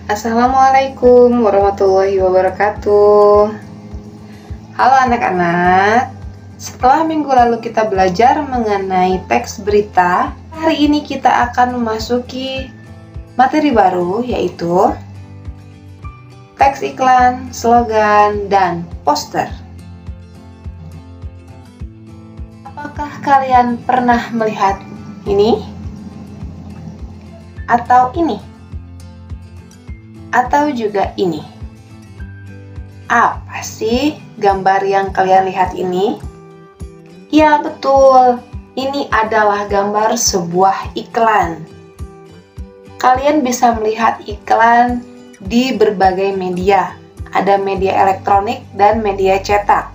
Assalamualaikum warahmatullahi wabarakatuh. Halo anak-anak, setelah minggu lalu kita belajar mengenai teks berita, hari ini kita akan memasuki materi baru, yaitu teks iklan, slogan, dan poster. Apakah kalian pernah melihat ini? Atau ini? Atau juga ini? Apa sih gambar yang kalian lihat ini? Ya betul, ini adalah gambar sebuah iklan. Kalian bisa melihat iklan di berbagai media. Ada media elektronik dan media cetak.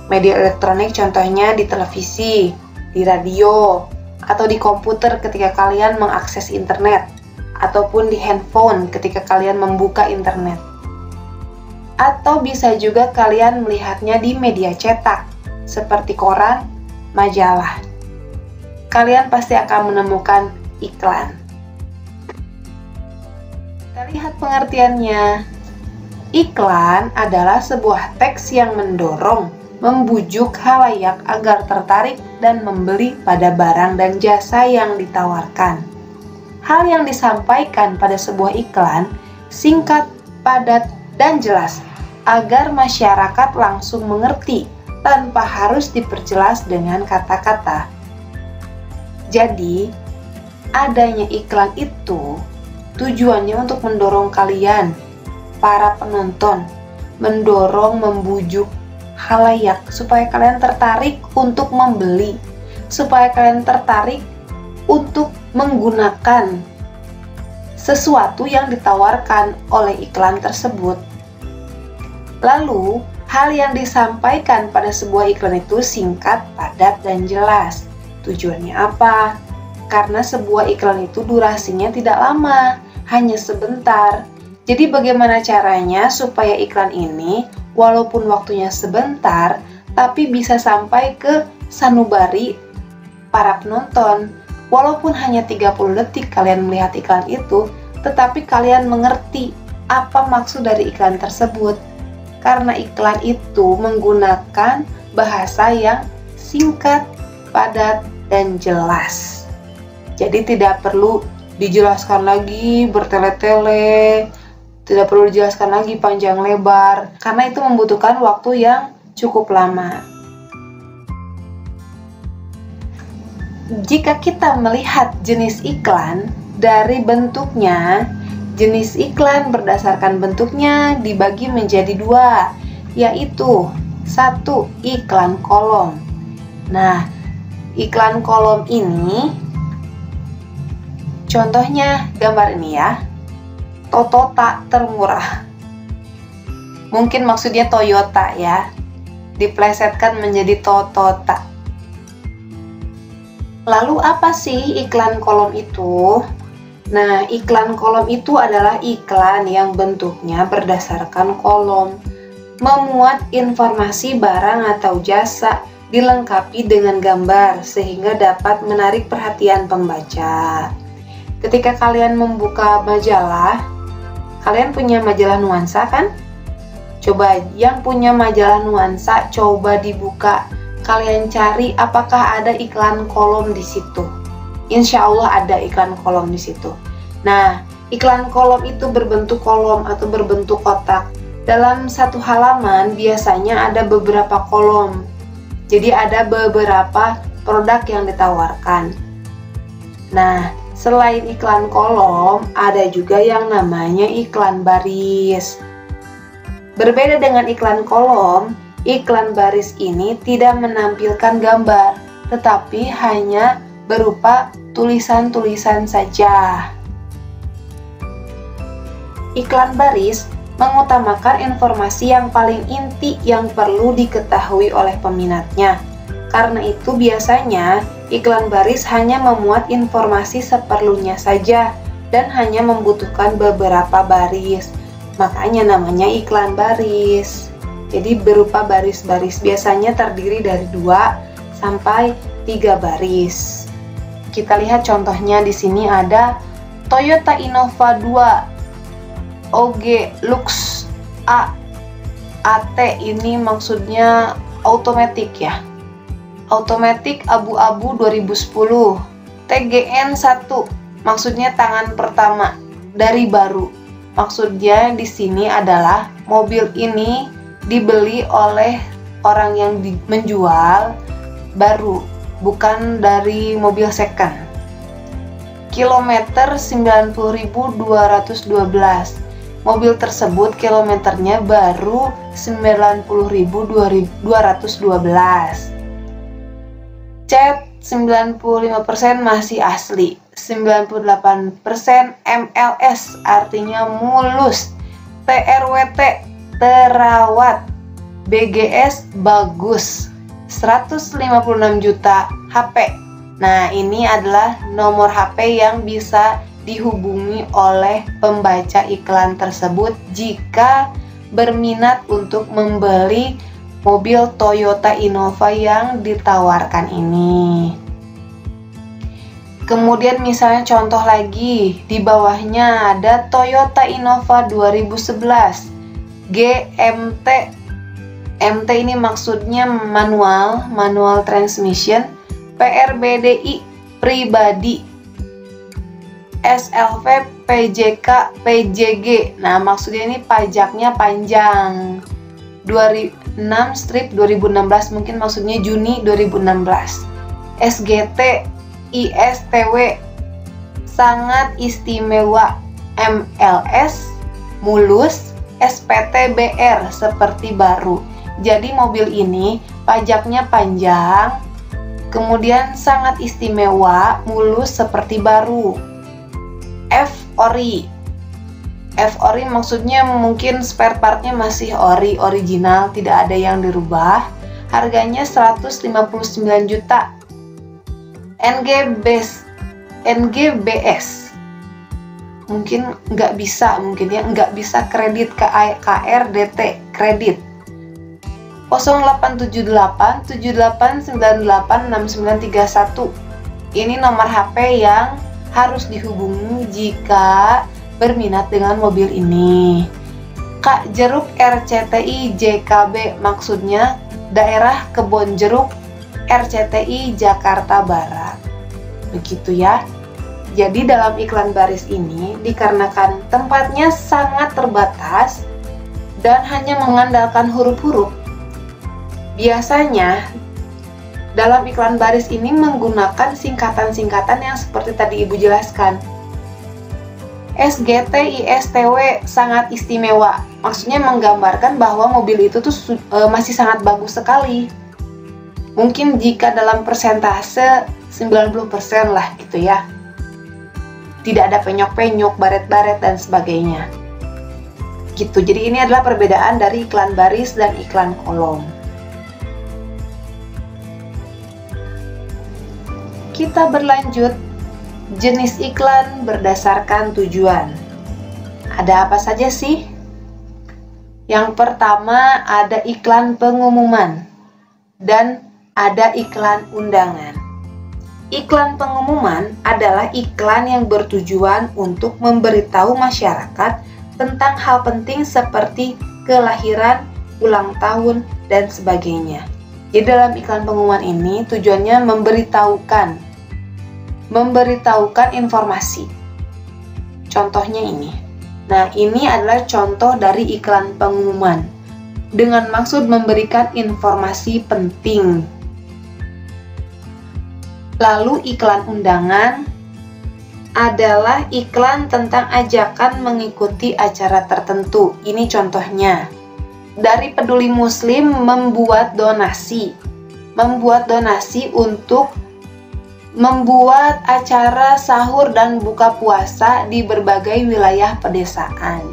Media elektronik contohnya di televisi, di radio, atau di komputer ketika kalian mengakses internet, ataupun di handphone ketika kalian membuka internet. Atau bisa juga kalian melihatnya di media cetak, seperti koran, majalah. Kalian pasti akan menemukan iklan. Kita lihat pengertiannya. Iklan adalah sebuah teks yang mendorong, membujuk khalayak agar tertarik dan membeli pada barang dan jasa yang ditawarkan. Hal yang disampaikan pada sebuah iklan singkat, padat, dan jelas agar masyarakat langsung mengerti tanpa harus diperjelas dengan kata-kata. Jadi, adanya iklan itu tujuannya untuk mendorong kalian, para penonton, membujuk khalayak supaya kalian tertarik untuk membeli, supaya kalian tertarik untuk menggunakan sesuatu yang ditawarkan oleh iklan tersebut. Lalu, hal yang disampaikan pada sebuah iklan itu singkat, padat, dan jelas. Tujuannya apa? Karena sebuah iklan itu durasinya tidak lama, hanya sebentar. Jadi bagaimana caranya supaya iklan ini walaupun waktunya sebentar, tapi bisa sampai ke sanubari para penonton. Walaupun hanya 30 detik kalian melihat iklan itu, tetapi kalian mengerti apa maksud dari iklan tersebut. Karena iklan itu menggunakan bahasa yang singkat, padat, dan jelas. Jadi tidak perlu dijelaskan lagi bertele-tele, tidak perlu dijelaskan lagi panjang lebar, karena itu membutuhkan waktu yang cukup lama. Jika kita melihat jenis iklan dari bentuknya, jenis iklan berdasarkan bentuknya dibagi menjadi dua, yaitu 1. Iklan kolom. Nah, iklan kolom ini contohnya gambar ini ya, Totota termurah. Mungkin maksudnya Toyota ya, diplesetkan menjadi Totota. Lalu apa sih iklan kolom itu? Nah, iklan kolom itu adalah iklan yang bentuknya berdasarkan kolom, memuat informasi barang atau jasa, dilengkapi dengan gambar sehingga dapat menarik perhatian pembaca. Ketika kalian membuka majalah, kalian punya majalah nuansa kan? Coba yang punya majalah nuansa, coba dibuka. Kalian cari apakah ada iklan kolom di situ. Insya Allah ada iklan kolom di situ. Nah, iklan kolom itu berbentuk kolom atau berbentuk kotak. Dalam satu halaman biasanya ada beberapa kolom. Jadi ada beberapa produk yang ditawarkan. Nah, selain iklan kolom, ada juga yang namanya iklan baris. Berbeda dengan iklan kolom, iklan baris ini tidak menampilkan gambar, tetapi hanya berupa tulisan-tulisan saja. Iklan baris mengutamakan informasi yang paling inti yang perlu diketahui oleh peminatnya. Karena itu biasanya iklan baris hanya memuat informasi seperlunya saja dan hanya membutuhkan beberapa baris. Makanya namanya iklan baris. Jadi berupa baris-baris, biasanya terdiri dari 2 sampai 3 baris. Kita lihat contohnya di sini ada Toyota Innova 2. OG Lux A AT ini maksudnya automatic ya. Automatic abu-abu 2010. TGN 1 maksudnya tangan pertama dari baru. Maksudnya di sini adalah mobil ini dibeli oleh orang yang menjual baru, bukan dari mobil second. Kilometer 90.212. Mobil tersebut kilometernya baru 90.212. Cat 95% masih asli, 98% MLS artinya mulus, TRWT terawat, BGS bagus, 156 juta HP. Nah, ini adalah nomor HP yang bisa dihubungi oleh pembaca iklan tersebut jika berminat untuk membeli mobil Toyota Innova yang ditawarkan ini. Kemudian misalnya contoh lagi, di bawahnya ada Toyota Innova 2011 GMT. MT ini maksudnya manual transmission, PRBDI pribadi, SLV PJK PJG. Nah, maksudnya ini pajaknya panjang. 6/2016 mungkin maksudnya Juni 2016. SGT ISTW sangat istimewa, MLS mulus, SPT BR seperti baru. Jadi mobil ini pajaknya panjang, kemudian sangat istimewa, mulus seperti baru. F-Ori. F-Ori maksudnya mungkin spare partnya masih ori, original, tidak ada yang dirubah. Harganya 159 juta. NGBS mungkin nggak bisa, nggak bisa kredit, KRDT kredit. 0878 7898 6931. Ini nomor HP yang harus dihubungi jika berminat dengan mobil ini. Kak Jeruk RCTI JKB maksudnya daerah Kebon Jeruk RCTI Jakarta Barat. Begitu ya. Jadi dalam iklan baris ini dikarenakan tempatnya sangat terbatas dan hanya mengandalkan huruf-huruf, biasanya dalam iklan baris ini menggunakan singkatan-singkatan yang seperti tadi Ibu jelaskan. SGT ISTW sangat istimewa, maksudnya menggambarkan bahwa mobil itu tuh masih sangat bagus sekali. Mungkin jika dalam persentase 90% lah gitu ya. Tidak ada penyok-penyok, baret-baret dan sebagainya. Gitu. Jadi ini adalah perbedaan dari iklan baris dan iklan kolom. Kita berlanjut. Jenis iklan berdasarkan tujuan. Ada apa saja sih? Yang pertama ada iklan pengumuman dan ada iklan undangan. Iklan pengumuman adalah iklan yang bertujuan untuk memberitahu masyarakat tentang hal penting seperti kelahiran, ulang tahun, dan sebagainya. Jadi dalam iklan pengumuman ini tujuannya memberitahukan informasi. Contohnya ini. Nah, ini adalah contoh dari iklan pengumuman dengan maksud memberikan informasi penting. Lalu iklan undangan adalah iklan tentang ajakan mengikuti acara tertentu. Ini contohnya. Dari Peduli Muslim membuat donasi untuk membuat acara sahur dan buka puasa di berbagai wilayah pedesaan.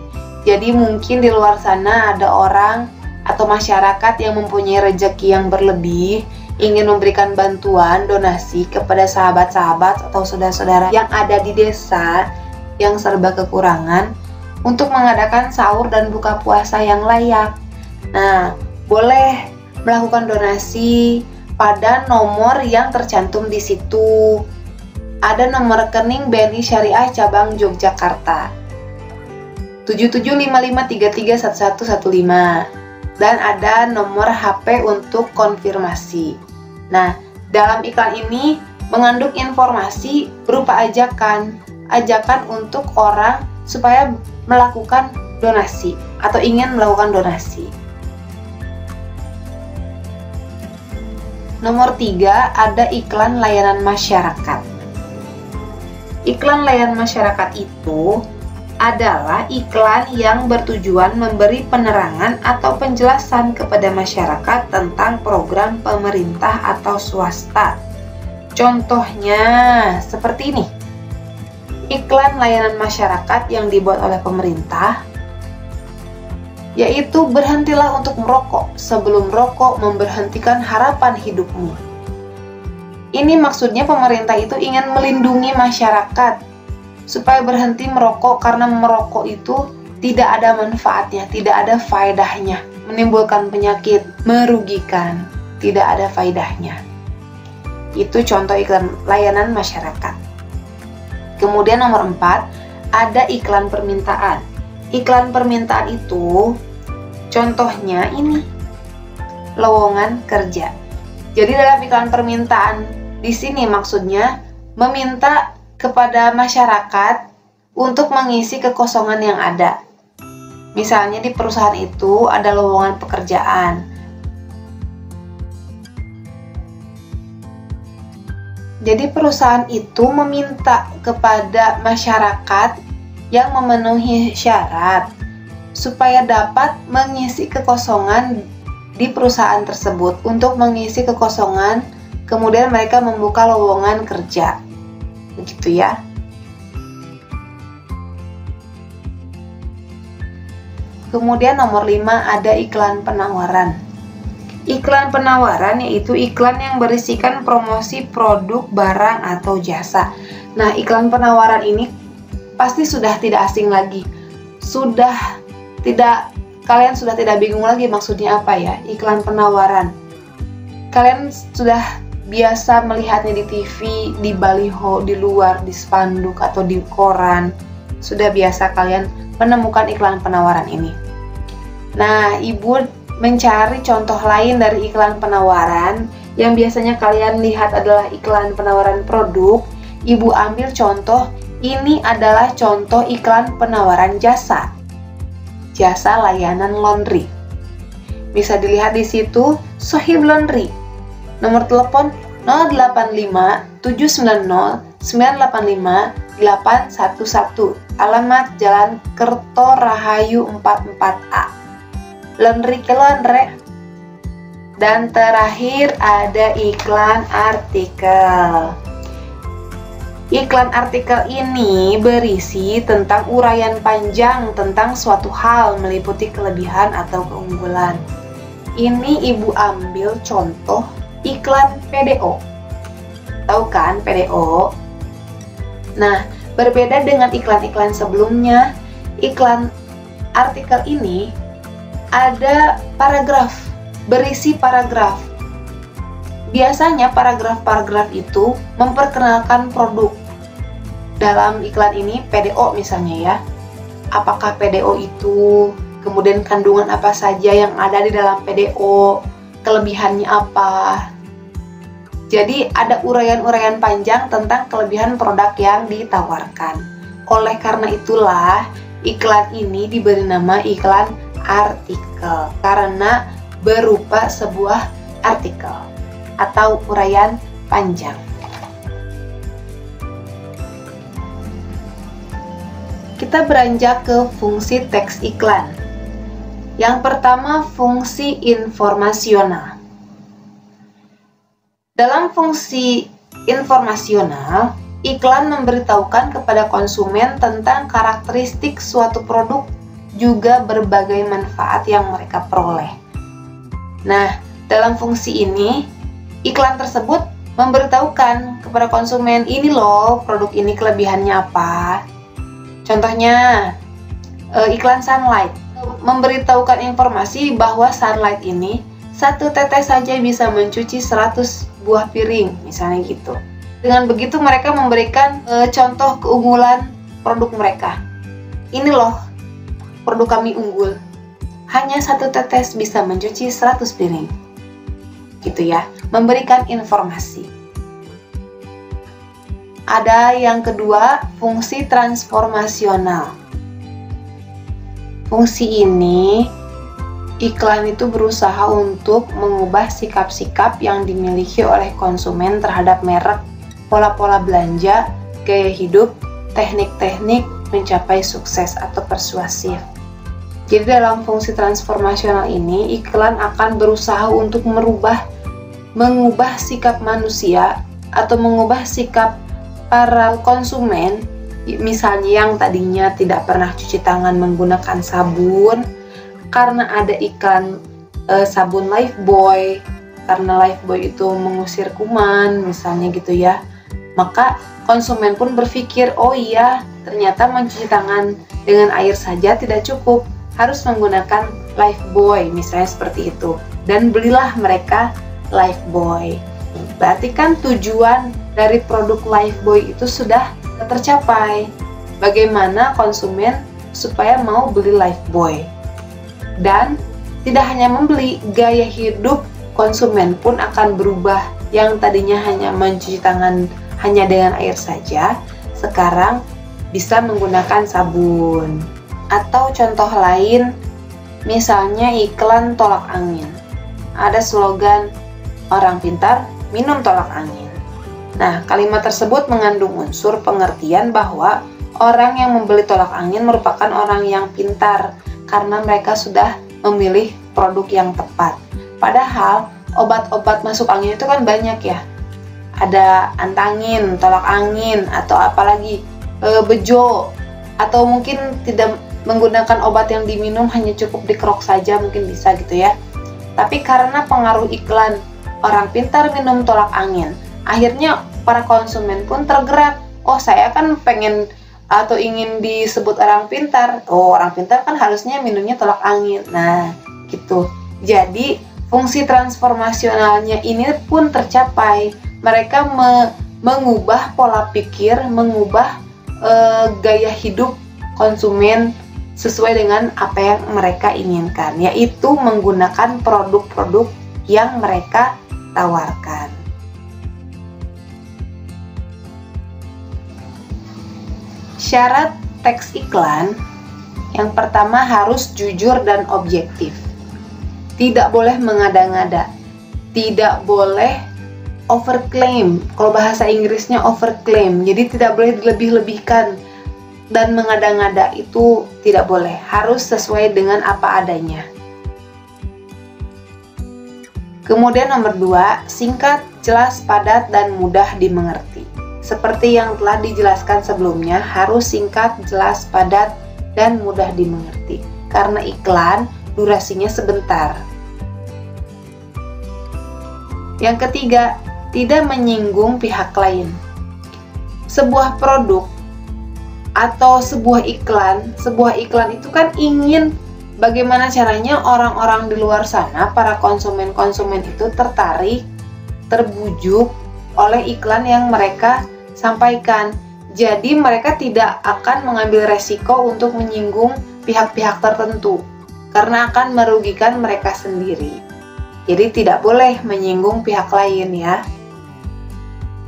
Jadi mungkin di luar sana ada orang atau masyarakat yang mempunyai rezeki yang berlebih, ingin memberikan bantuan donasi kepada sahabat-sahabat atau saudara-saudara yang ada di desa yang serba kekurangan untuk mengadakan sahur dan buka puasa yang layak. Nah, boleh melakukan donasi pada nomor yang tercantum di situ. Ada nomor rekening BNI Syariah cabang Yogyakarta. 7755331115 dan ada nomor HP untuk konfirmasi. Nah, dalam iklan ini mengandung informasi berupa ajakan untuk orang supaya melakukan donasi atau ingin melakukan donasi. Nomor 3, ada iklan layanan masyarakat. Iklan layanan masyarakat itu adalah iklan yang bertujuan memberi penerangan atau penjelasan kepada masyarakat tentang program pemerintah atau swasta. Contohnya seperti ini. Iklan layanan masyarakat yang dibuat oleh pemerintah yaitu berhentilah untuk merokok, sebelum rokok memberhentikan harapan hidupmu. Ini maksudnya pemerintah itu ingin melindungi masyarakat supaya berhenti merokok karena merokok itu tidak ada manfaatnya, tidak ada faedahnya, menimbulkan penyakit, merugikan, tidak ada faedahnya. Itu contoh iklan layanan masyarakat. Kemudian nomor 4, ada iklan permintaan. Iklan permintaan itu contohnya ini, lowongan kerja. Jadi dalam iklan permintaan di sini maksudnya meminta kepada masyarakat untuk mengisi kekosongan yang ada. Misalnya di perusahaan itu ada lowongan pekerjaan. Jadi perusahaan itu meminta kepada masyarakat yang memenuhi syarat supaya dapat mengisi kekosongan di perusahaan tersebut. Untuk mengisi kekosongan, kemudian mereka membuka lowongan kerja. Begitu ya. Kemudian nomor 5, ada iklan penawaran. Iklan penawaran yaitu iklan yang berisikan promosi produk, barang, atau jasa. Nah, iklan penawaran ini pasti sudah tidak asing lagi. Kalian sudah tidak bingung lagi maksudnya apa ya, iklan penawaran. Kalian sudah biasa melihatnya di TV, di baliho, di luar, di spanduk, atau di koran. Sudah biasa kalian menemukan iklan penawaran ini. Nah, Ibu mencari contoh lain dari iklan penawaran. Yang biasanya kalian lihat adalah iklan penawaran produk. Ibu ambil contoh, ini adalah contoh iklan penawaran jasa. Jasa layanan laundry. Bisa dilihat di situ, Sohib Laundry. Nomor telepon 085 790 985 811. Alamat Jalan Kerto Rahayu 44A. Laundry ke laundry. Dan terakhir ada iklan artikel. Iklan artikel ini berisi tentang uraian panjang tentang suatu hal, meliputi kelebihan atau keunggulan. Ini Ibu ambil contoh iklan PDO. Tahu kan PDO? Nah, berbeda dengan iklan-iklan sebelumnya, iklan artikel ini ada paragraf, berisi paragraf. Biasanya paragraf-paragraf itu memperkenalkan produk. Dalam iklan ini PDO misalnya ya. Apakah PDO itu, kemudian kandungan apa saja yang ada di dalam PDO, kelebihannya apa. Jadi ada uraian-uraian panjang tentang kelebihan produk yang ditawarkan. Oleh karena itulah iklan ini diberi nama iklan artikel karena berupa sebuah artikel atau uraian panjang. Kita beranjak ke fungsi teks iklan. Yang pertama, fungsi informasional. Dalam fungsi informasional, iklan memberitahukan kepada konsumen tentang karakteristik suatu produk, juga berbagai manfaat yang mereka peroleh. Nah, dalam fungsi ini, iklan tersebut memberitahukan kepada konsumen, ini loh produk ini kelebihannya apa. Contohnya, iklan Sunlight memberitahukan informasi bahwa Sunlight ini satu tetes saja bisa mencuci 100 buah piring, misalnya gitu. Dengan begitu mereka memberikan contoh keunggulan produk mereka. Ini loh produk kami unggul. Hanya 1 tetes bisa mencuci 100 piring. Gitu ya, memberikan informasi. Ada yang kedua, fungsi transformasional. Fungsi ini, iklan itu berusaha untuk mengubah sikap-sikap yang dimiliki oleh konsumen terhadap merek, pola-pola belanja, gaya hidup, teknik-teknik mencapai sukses atau persuasif. Jadi dalam fungsi transformasional ini, iklan akan berusaha untuk mengubah sikap manusia atau mengubah sikap para konsumen, misalnya yang tadinya tidak pernah cuci tangan menggunakan sabun, karena ada iklan sabun Lifebuoy, karena Lifebuoy itu mengusir kuman, misalnya gitu ya. Maka konsumen pun berpikir, oh iya, ternyata mencuci tangan dengan air saja tidak cukup, harus menggunakan Lifebuoy, misalnya seperti itu. Dan belilah mereka Lifebuoy. Berarti kan tujuan dari produk Lifebuoy itu sudah tercapai. Bagaimana konsumen supaya mau beli Lifebuoy. Dan tidak hanya membeli, gaya hidup konsumen pun akan berubah. Yang tadinya hanya mencuci tangan hanya dengan air saja, sekarang bisa menggunakan sabun. Atau contoh lain, misalnya iklan tolak angin. Ada slogan, orang pintar minum tolak angin. Nah, kalimat tersebut mengandung unsur pengertian bahwa orang yang membeli tolak angin merupakan orang yang pintar karena mereka sudah memilih produk yang tepat. Padahal obat-obat masuk angin itu kan banyak ya. Ada antangin, tolak angin, atau apalagi bejo, atau mungkin tidak menggunakan obat yang diminum, hanya cukup dikerok saja, mungkin bisa gitu ya. Tapi karena pengaruh iklan orang pintar minum tolak angin, akhirnya para konsumen pun tergerak. Oh, saya kan pengen atau ingin disebut orang pintar. Oh, orang pintar kan harusnya minumnya tolak angin. Nah, gitu. Jadi fungsi transformasionalnya ini pun tercapai. Mereka mengubah pola pikir, mengubah gaya hidup konsumen sesuai dengan apa yang mereka inginkan, yaitu menggunakan produk-produk yang mereka tawarkan. Syarat teks iklan yang pertama harus jujur dan objektif. Tidak boleh mengada-ngada, tidak boleh overclaim. Kalau bahasa Inggrisnya overclaim, jadi tidak boleh dilebih-lebihkan. Dan mengada-ngada itu tidak boleh, harus sesuai dengan apa adanya. Kemudian nomor 2, singkat, jelas, padat, dan mudah dimengerti. Seperti yang telah dijelaskan sebelumnya, harus singkat, jelas, padat, dan mudah dimengerti. Karena iklan, durasinya sebentar. Yang ketiga, tidak menyinggung pihak lain. Sebuah produk atau sebuah iklan itu kan ingin bagaimana caranya orang-orang di luar sana, para konsumen-konsumen itu tertarik, terbujuk oleh iklan yang mereka sampaikan. Jadi mereka tidak akan mengambil resiko untuk menyinggung pihak-pihak tertentu karena akan merugikan mereka sendiri. Jadi tidak boleh menyinggung pihak lain ya.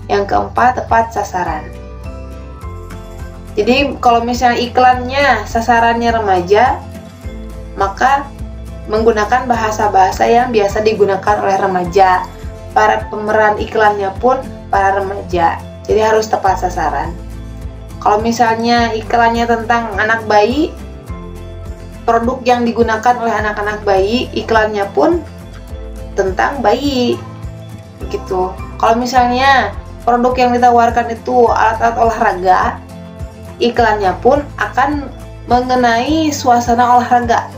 Yang keempat, tepat sasaran. Jadi kalau misalnya iklannya sasarannya remaja, maka menggunakan bahasa-bahasa yang biasa digunakan oleh remaja. Para pemeran iklannya pun para remaja. Jadi harus tepat sasaran. Kalau misalnya iklannya tentang anak bayi, produk yang digunakan oleh anak-anak bayi, iklannya pun tentang bayi. Begitu. Kalau misalnya produk yang ditawarkan itu alat-alat olahraga, iklannya pun akan mengenai suasana olahraga.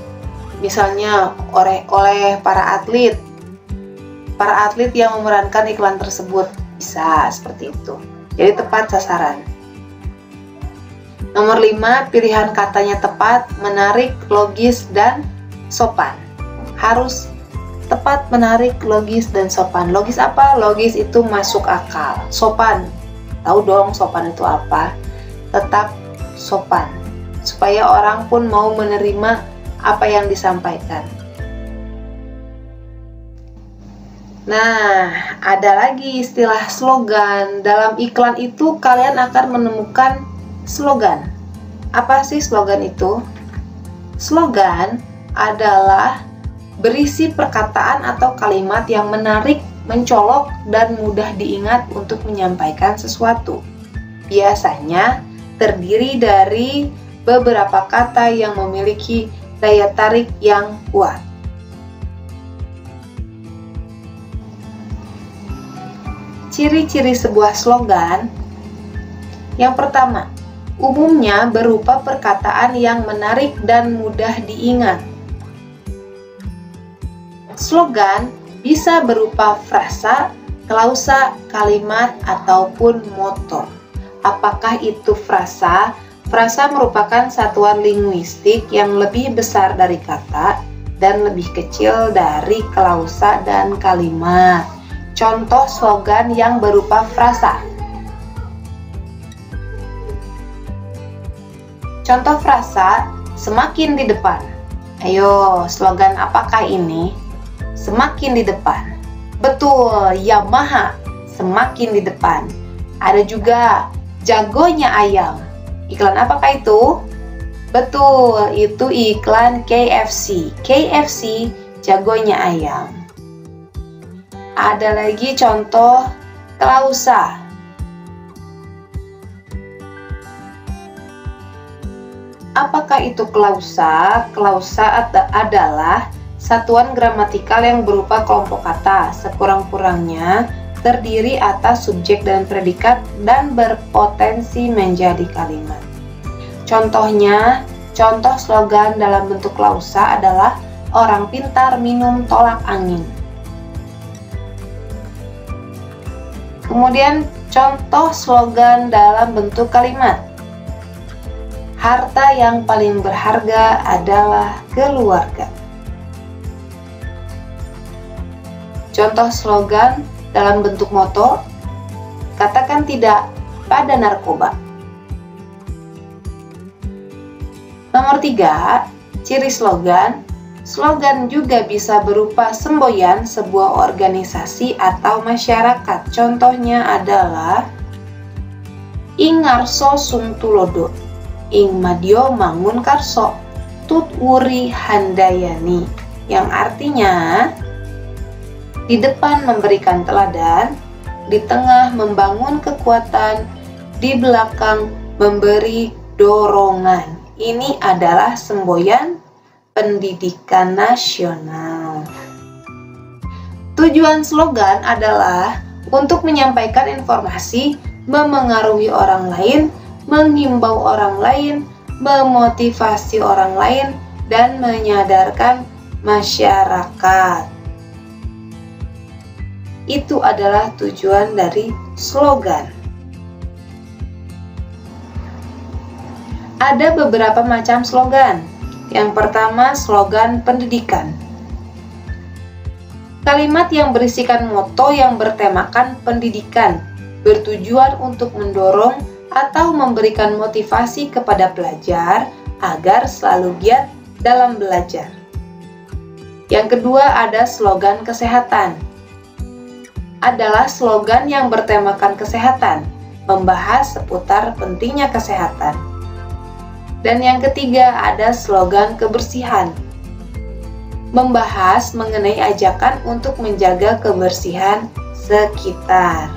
Misalnya oleh para atlet yang memerankan iklan tersebut, bisa seperti itu. Jadi tepat sasaran. Nomor 5, pilihan katanya tepat, menarik, logis, dan sopan. Harus tepat, menarik, logis, dan sopan. Logis apa? Logis itu masuk akal. Sopan, tahu dong sopan itu apa? Tetap sopan. supaya orang pun mau menerima apa yang disampaikan. Nah, ada lagi istilah slogan. Dalam iklan itu kalian akan menemukan slogan. Apa sih slogan itu? Slogan adalah berisi perkataan atau kalimat yang menarik, mencolok, dan mudah diingat untuk menyampaikan sesuatu. Biasanya terdiri dari beberapa kata yang memiliki daya tarik yang kuat. Ciri-ciri sebuah slogan. Yang pertama, umumnya berupa perkataan yang menarik dan mudah diingat. Slogan bisa berupa frasa, klausa, kalimat, ataupun moto. Apakah itu frasa? Frasa merupakan satuan linguistik yang lebih besar dari kata dan lebih kecil dari klausa dan kalimat. Contoh slogan yang berupa frasa. Contoh frasa, semakin di depan. Ayo, slogan apakah ini? Semakin di depan. Betul, Yamaha, semakin di depan. Ada juga jagonya ayam. Iklan apakah itu? Betul, itu iklan KFC. KFC, jagonya ayam. Ada lagi contoh klausa. Apakah itu klausa? Klausa adalah satuan gramatikal yang berupa kelompok kata, sekurang-kurangnya terdiri atas subjek dan predikat dan berpotensi menjadi kalimat. Contohnya, contoh slogan dalam bentuk klausa adalah orang pintar minum tolak angin. Kemudian contoh slogan dalam bentuk kalimat. Harta yang paling berharga adalah keluarga. Contoh slogan dalam bentuk moto. Katakan tidak pada narkoba. Nomor 3, ciri slogan. Slogan juga bisa berupa semboyan sebuah organisasi atau masyarakat. Contohnya adalah Ing ngarso sung tulodo, ing madyo mangun karso, tut wuri handayani, yang artinya di depan memberikan teladan, di tengah membangun kekuatan, di belakang memberi dorongan. Ini adalah semboyan pendidikan nasional. Tujuan slogan adalah untuk menyampaikan informasi, memengaruhi orang lain, menghimbau orang lain, memotivasi orang lain, dan menyadarkan masyarakat. Itu adalah tujuan dari slogan. Ada beberapa macam slogan. Yang pertama, slogan pendidikan. Kalimat yang berisikan moto yang bertemakan pendidikan, bertujuan untuk mendorong atau memberikan motivasi kepada pelajar agar selalu giat dalam belajar. Yang kedua, ada slogan kesehatan. Adalah slogan yang bertemakan kesehatan, membahas seputar pentingnya kesehatan. Dan yang ketiga, ada slogan kebersihan, membahas mengenai ajakan untuk menjaga kebersihan sekitar.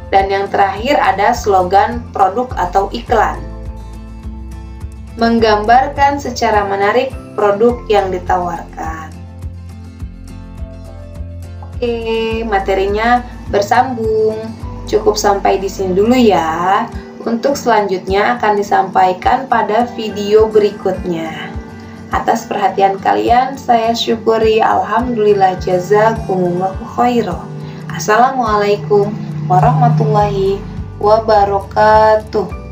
Dan yang terakhir, ada slogan produk atau iklan, menggambarkan secara menarik produk yang ditawarkan. Oke, materinya bersambung. Cukup sampai di sini dulu ya. Untuk selanjutnya akan disampaikan pada video berikutnya. Atas perhatian kalian saya syukuri. Alhamdulillah, jazakumullahu khairan. Assalamualaikum warahmatullahi wabarakatuh.